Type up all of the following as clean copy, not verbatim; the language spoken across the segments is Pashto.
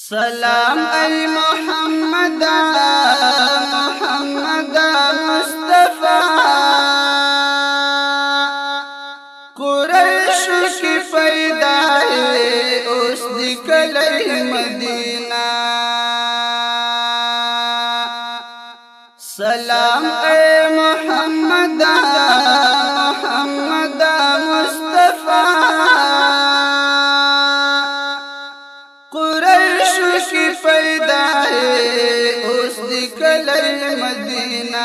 سلام ای محمد محمد مصطفی قریش کی پیدا ہے اس دی کلی مدینہ سلام اے محمد محمد مصطفی قریش کی پیدا ہے اس دی کلی مدینہ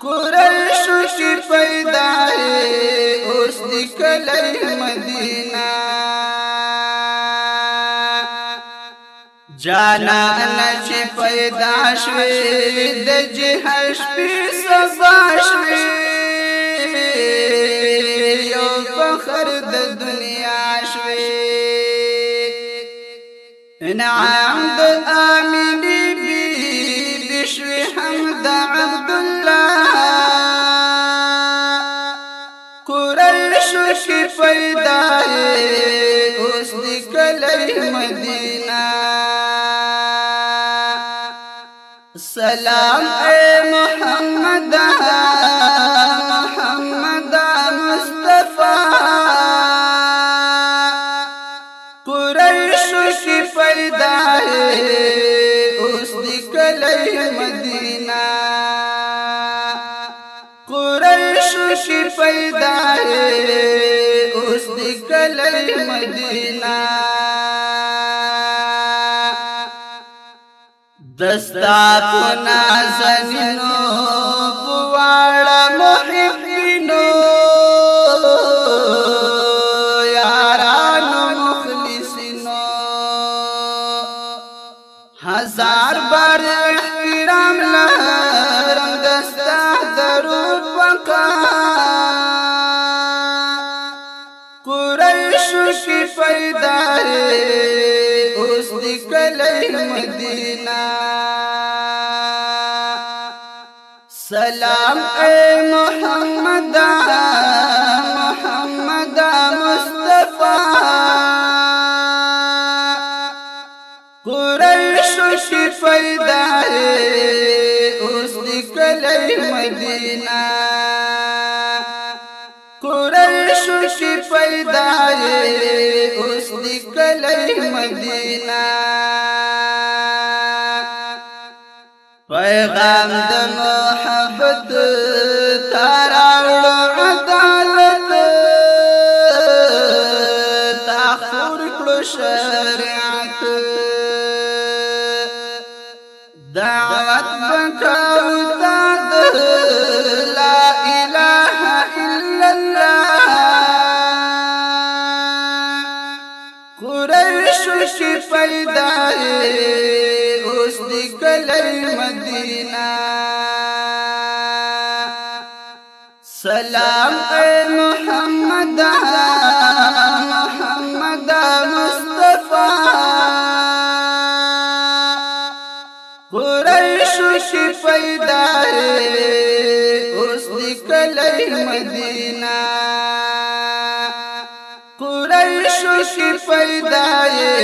قریش کی پیدا ہے اس دی کلی مدینہ جانا نچ پیدا شوی د جهش پی سبا شوی یو فخر د دنیا شوی انعام د آمینی بی بشوی حمد عبداللہ قریش کی پیدا ہے اس دی کلی مدینہ سلام اے محمد محمد مصطفی قریش کی پیدا ہے اس دی کلی مدینہ قریش کی پیدا ہے اس دی کلی مدینہ دستا پنا زنینو پواڑا محبینو یارانو مخلصینو ہزار بار احترام لرم دستا درود وکا قریش کی پیدا ہے اس دی کلی مدینہ سلام اے محمد محمد مصطفی قریش کی پیدا ہے اس دی کلی مدینہ قریش کی پیدا ہے اس دی کلی مدینہ پیغام د محبت تراوړ عدالت تاخور کړو شریعت دعوت وکاو د لا اله الا الله قریش کی پیدا ہے اس دی کلی مدینہ سلام اے محمد محمد مصطفی قریش کی پیدا ہے اس دی کلی مدینہ قریش کی پیدا ہے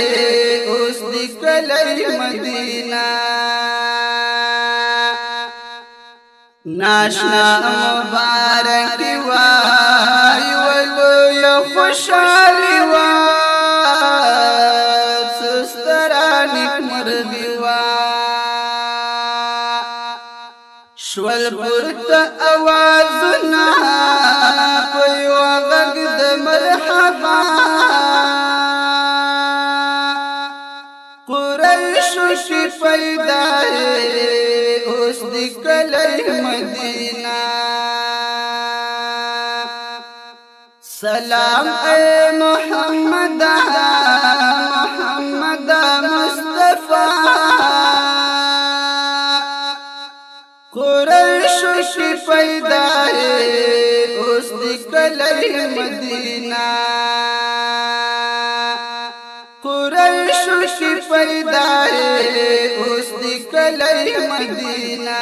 اس دی کلی مدینہ ناشنا مبارک وای ولو یا خوشالی وای سسترانک مرغی وای شول پورت آوازنا پیو غږ د مرحبا قریش کی پیدا ہے اس دی کلی مدینہ سلام اے محمد محمد مصطفی قریش کی پیدا ہے اس دی کلی مدینہ قریش کی پیدا ہے اس دی کلی مدینہ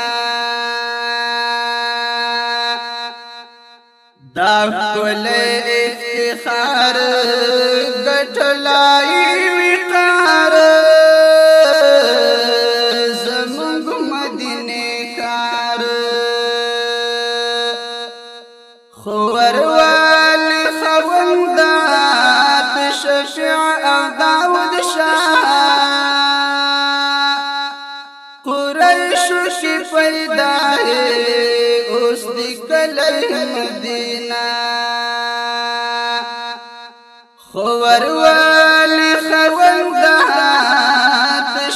دا کل افتخار گٹھلائی او داود شاه قریشو کی پیدا ہے اوس دی کلی مدینہ خور والی خوندات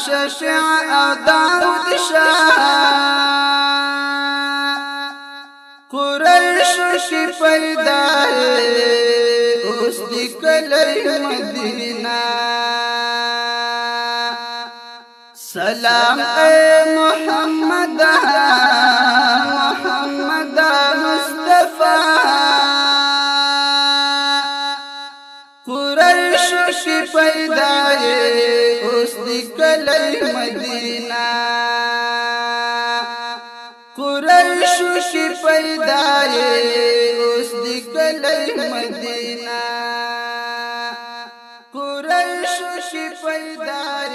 شفیع او داود شاه قریشو کی پیدا ہے اوس دی کلی مدینہ سلام اے محمد محمد مصطفی قریشو کی پیدا ہے اوس دی کلی مدینہ قریشو کی پیدا ہے اوس دی کلی مدینہ قریشو کی پیدا